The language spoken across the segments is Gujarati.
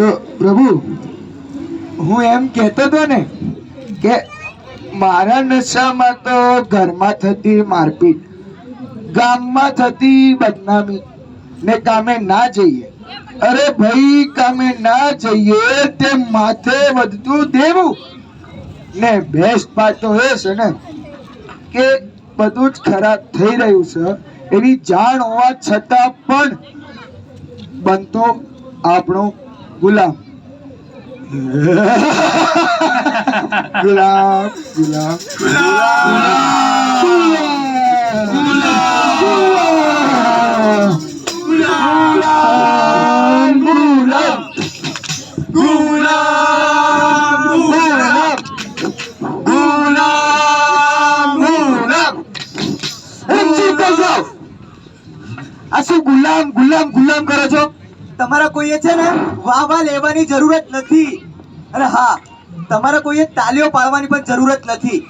તો પ્રભુ હું એમ કહેતો હતો ને કે મારા નશામાં તો ઘરમાં થતી મારપીટ, ગામમાં થતી બદનામી ને કામે ના જઈએ. અરે ભાઈ કામે ના જઈએ તે માથે વધતું દેવું ને બેસ્ટ પાર્ટ તો એ છે ને કે બધું જ ખરાબ થઈ રહ્યું છે એની જાણ હોવા છતાં પણ બનતો આપણો ગુલામ. ગુલામ ગુલામ આ શું ગુલામ ગુલામ ગુલામ કરો છો? તમારા કોઈએ છે ને વાહ વાહ લેવાની જરૂરત નથી. અને હા, તમારા કોઈએ તાલીઓ પાડવાની પણ જરૂરત નથી.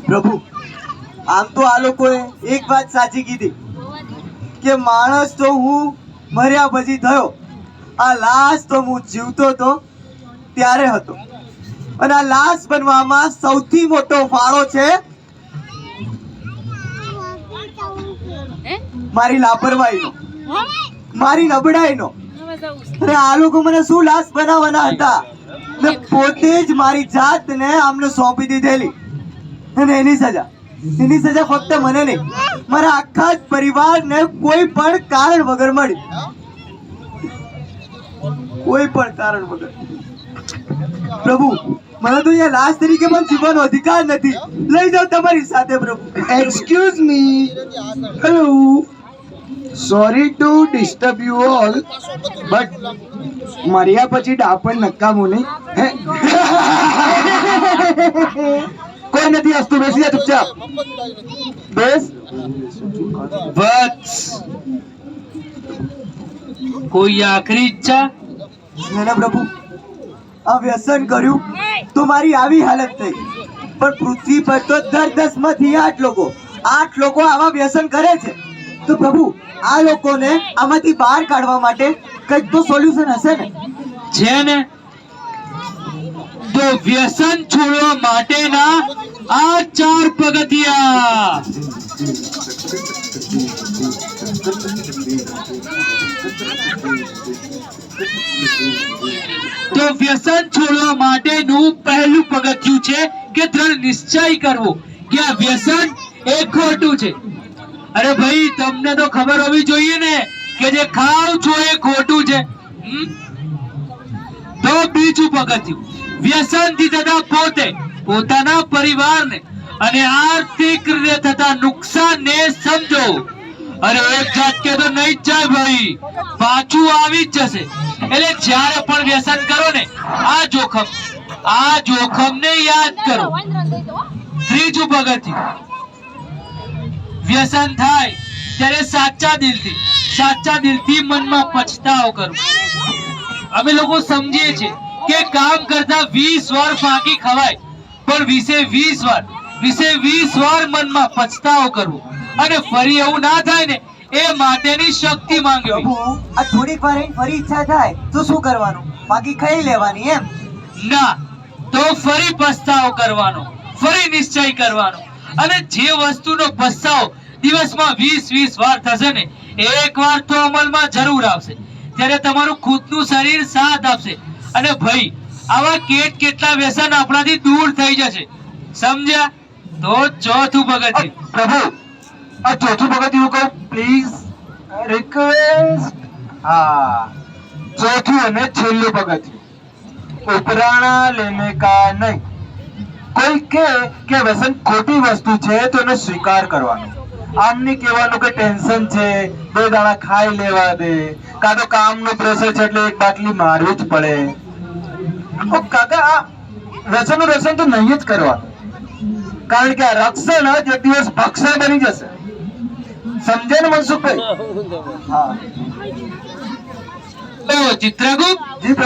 પ્રભુ, આમ તો આ લોકોએ એક વાત સાચી કીધી કે માણસ તો હું મર્યા પછી થયો, આ લાશ તો હું જીવતો હતો ત્યારે હતો. અને આ લાશ બનવામાં સૌથી મોટો ફાળો છે મારી લાપરવાહીનો, મારી નબળાઈનો. અરે આ લોકો મને શું લાશ બનાવવાના હતા? મેં પોતે જ મારી જાતને આમને સોંપી દીધેલી. અને એની સજા ફક્ત મને નહીં, મારા આખા જ પરિવારને કોઈ પણ કારણ વગર મળી. કોઈ પણ કારણ વગર. પ્રભુ, મને તો અહીંયા લાશ તરીકે પણ જીવવાનો અધિકાર નથી. લઈ જાઓ તમારી સાથે પ્રભુ. Excuse me. Hello, sorry to disturb you all, but મર્યા પછી ડાપણ નકામું નહીં. કોઈ નથી હસતું, બેસી જા ચૂપચાપ. બેસ. બસ કોઈ આખરી ઈચ્છા? ના પ્રભુ, આ વ્યસન કર્યું તો મારી આવી હાલત થઈ. પણ પૃથ્વી પર તો 10 માંથી 8 લોકો આવા વ્યસન કરે છે. તો પ્રભુ, આ લોકોને આમાંથી બહાર કાઢવા માટે કંઈક તો સોલ્યુશન હશે ને? છે ને. તો વ્યસન છોડવા માટેના આ 4 પગથિયા. તો વ્યસન છોડવા માટેનું પહેલું પગથિયું છે કે દ્રઢ નિશ્ચય કરવો કે આ વ્યસન એ ખોટું છે. અરે ભાઈ, તમને તો ખબર હોવી જોઈએ ને કે જે ખાવ છો એ ખોટું છે. તો બીજું પગથિયું, વ્યસનથી થતા પોતે, પોતાના પરિવારને અને આર્થિક રીતે થતા નુકસાનને સમજો. અરે એક ઝટકે તો નહીં જ જાય ભાઈ, પાછું આવી જ જશે. એટલે જ્યારે પણ વ્યસન કરો ને, આ જોખમને યાદ કરો. ત્રીજું પગથિયું, વ્યસન થાય ત્યારે સાચા દિલથી મનમાં પછતાવો કરો. અમે લોકો સમજીએ છીએ કે કામ કરતા 20 વાર ફાંકી ખવાય, પણ 20 વાર મનમાં પછતાવો કરવો અને ફરી એવું ના થાય ને એ માટેની શક્તિ માંગવી. પ્રભુ, આ થોડીક વાર ફરી ઈચ્છા થાય તો શું કરવાનું? બાકી ખાઈ લેવાની એમ? ના, તો ફરી પસ્તાવો કરવાનો, ફરી નિશ્ચય કરવાનો. અને જે વસ્તુનો પસ્તાવો દિવસમાં 20 વાર થશે ને, એક વાર તો અમલમાં જરૂર આવશે. ત્યારે તમારું ખુદનું શરીર સાથ આપશે. અને ભાઈ, આવા કેટલા વ્યસન આપણાથી દૂર થઈ જશે. સમજ્યા? તો ચોથું પગથિયું. પ્રભુ, આ ચોથું પગથિયું કહો પ્લીઝ, રિક્વેસ્ટ. હા, ચોથું અને છેલ્લું પગથિયું, ઉપરાણા લેને કા નહીં. કોઈ કે વ્યસન ખોટી વસ્તુ છે તો એને સ્વીકાર કરવાનો. આમ નહીં કહેવાનું કે ટેન્શન છે, 2 દાડા ખાઈ લેવા દે, કાં તો કામનું પ્રેશર છે એટલે 1 બાટલી મારવી જ પડે. કાકા, આ વ્યસન તો નહીં જ કરવાનું, કારણ કે આ રક્ષણ જ એક દિવસ ભક્ષણ બની જશે. સમજે ને મનસુખભાઈ? હા. ચિત્રગુપ્ત, જી પ્રભુ.